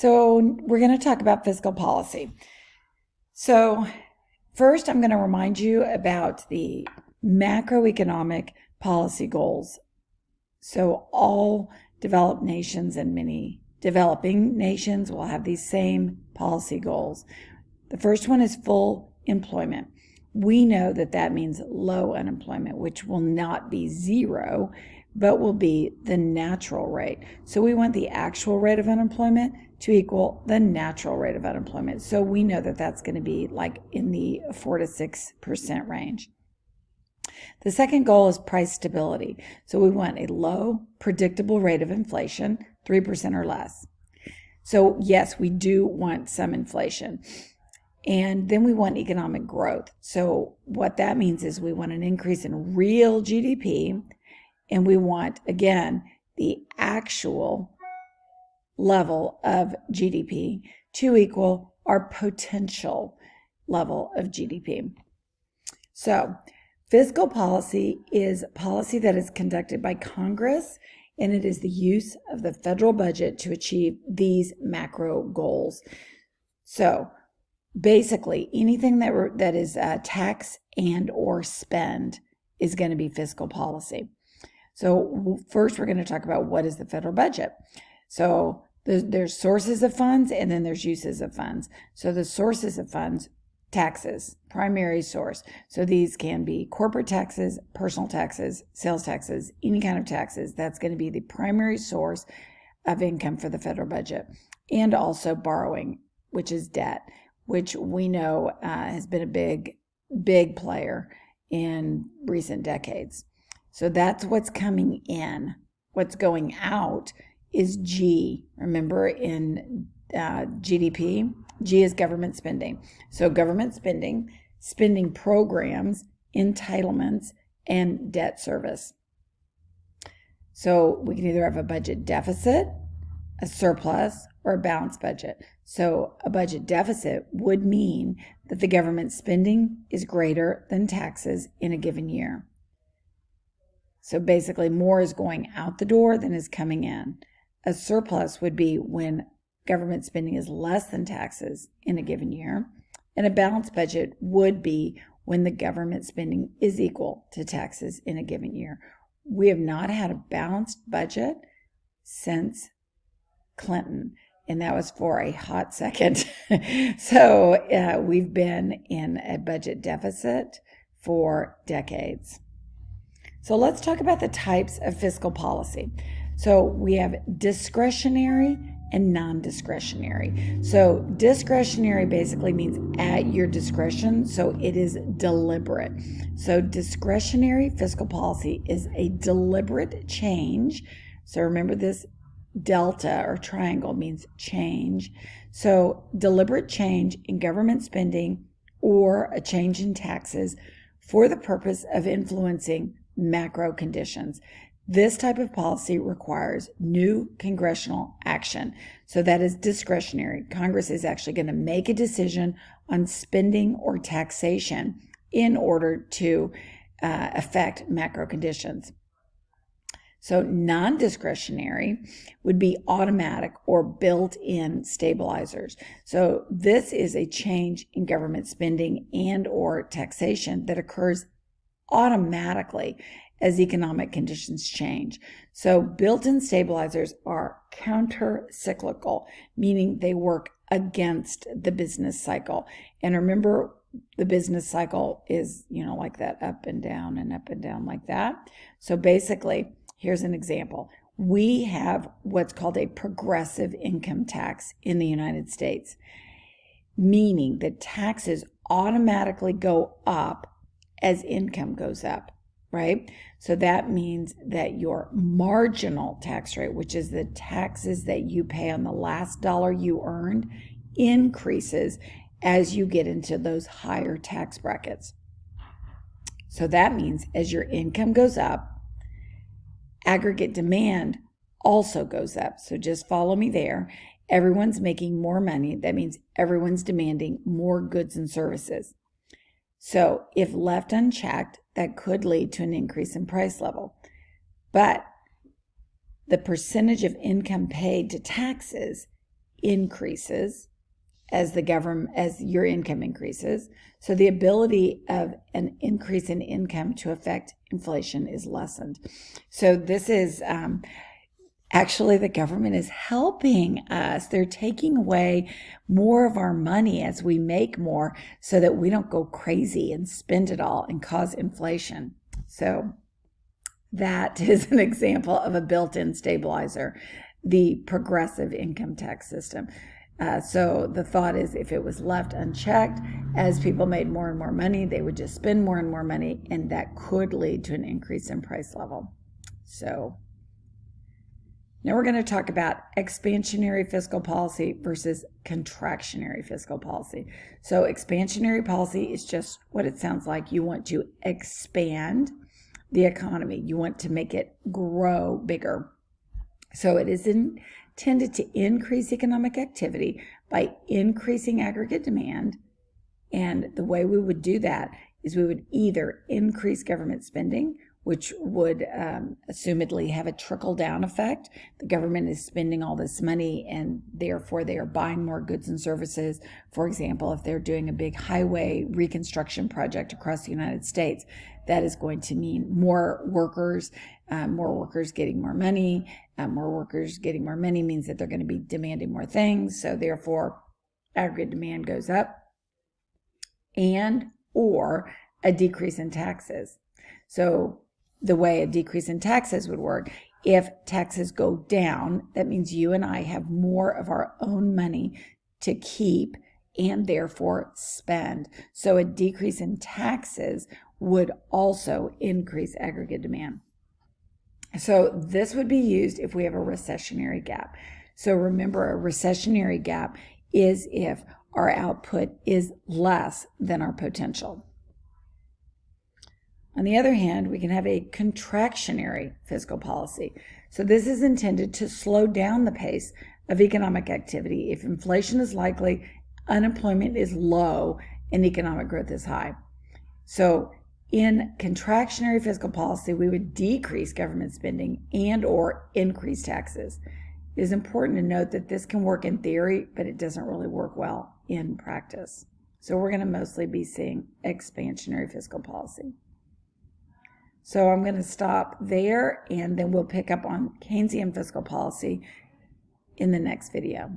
So we're going to talk about fiscal policy. So first, I'm going to remind you about the macroeconomic policy goals. So all developed nations and many developing nations will have these same policy goals. The first one is full employment. We know that that means low unemployment, which will not be zero, but will be the natural rate. So we want the actual rate of unemployment to equal the natural rate of unemployment. So we know that that's going to be like in the 4 to 6% range. The second goal is price stability. So we want a low, predictable rate of inflation, 3% or less. So yes, we do want some inflation. And then we want economic growth. So what that means is we want an increase in real GDP, and we want, again, the actual level of GDP to equal our potential level of GDP. So fiscal policy is policy that is conducted by Congress, and it is the use of the federal budget to achieve these macro goals. So basically, anything that is tax and or spend is going to be fiscal policy. So first, we're going to talk about what is the federal budget. So there's sources of funds and then there's uses of funds. So the sources of funds, taxes, primary source. So these can be corporate taxes, personal taxes, sales taxes, any kind of taxes. That's going to be the primary source of income for the federal budget. And also borrowing, which is debt, which we know has been a big player in recent decades. So that's what's coming in. What's going out is G. Remember, in GDP, G is government spending. So government spending programs, entitlements, and debt service. So we can either have a budget deficit, a surplus, or a balanced budget. So a budget deficit would mean that the government spending is greater than taxes in a given year. So basically more is going out the door than is coming in. A surplus would be when government spending is less than taxes in a given year. And a balanced budget would be when the government spending is equal to taxes in a given year. We have not had a balanced budget since Clinton, and that was for a hot second. So we've been in a budget deficit for decades. So let's talk about the types of fiscal policy. So we have discretionary and non-discretionary. So discretionary basically means at your discretion, so it is deliberate. So discretionary fiscal policy is a deliberate change. So remember, this delta or triangle means change. So deliberate change in government spending or a change in taxes for the purpose of influencing macro conditions. This type of policy requires new congressional action. So that is discretionary. Congress is actually going to make a decision on spending or taxation in order to affect macro conditions. So non-discretionary would be automatic or built-in stabilizers. So this is a change in government spending and or taxation that occurs automatically as economic conditions change. So built-in stabilizers are counter-cyclical, meaning they work against the business cycle. And remember, the business cycle is, like that up and down like that. So basically, here's an example. We have what's called a progressive income tax in the United States, meaning that taxes automatically go up as income goes up, right? So that means that your marginal tax rate, which is the taxes that you pay on the last dollar you earned, increases as you get into those higher tax brackets. So that means as your income goes up, aggregate demand also goes up. So just follow me there. Everyone's making more money. That means everyone's demanding more goods and services. So if left unchecked, that could lead to an increase in price level. But the percentage of income paid to taxes increases as your income increases. So the ability of an increase in income to affect inflation is lessened. So this is actually, the government is helping us. They're taking away more of our money as we make more so that we don't go crazy and spend it all and cause inflation. So that is an example of a built-in stabilizer, the progressive income tax system. So the thought is, if it was left unchecked, as people made more and more money, they would just spend more and more money, and that could lead to an increase in price level. So now we're going to talk about expansionary fiscal policy versus contractionary fiscal policy. So expansionary policy is just what it sounds like. You want to expand the economy. You want to make it grow bigger. So it is intended to increase economic activity by increasing aggregate demand. And the way we would do that is we would either increase government spending, which would assumedly have a trickle-down effect. The government is spending all this money, and therefore they are buying more goods and services. For example, if they're doing a big highway reconstruction project across the United States, that is going to mean more workers getting more money. More workers getting more money means that they're going to be demanding more things. So therefore, aggregate demand goes up, and or a decrease in taxes. So the way a decrease in taxes would work, if taxes go down, that means you and I have more of our own money to keep and therefore spend. So a decrease in taxes would also increase aggregate demand. So this would be used if we have a recessionary gap. So remember, a recessionary gap is if our output is less than our potential. On the other hand, we can have a contractionary fiscal policy. So this is intended to slow down the pace of economic activity if inflation is likely, unemployment is low, and economic growth is high. So in contractionary fiscal policy, we would decrease government spending and or increase taxes. It is important to note that this can work in theory, but it doesn't really work well in practice. So we're going to mostly be seeing expansionary fiscal policy. So I'm going to stop there, and then we'll pick up on Keynesian fiscal policy in the next video.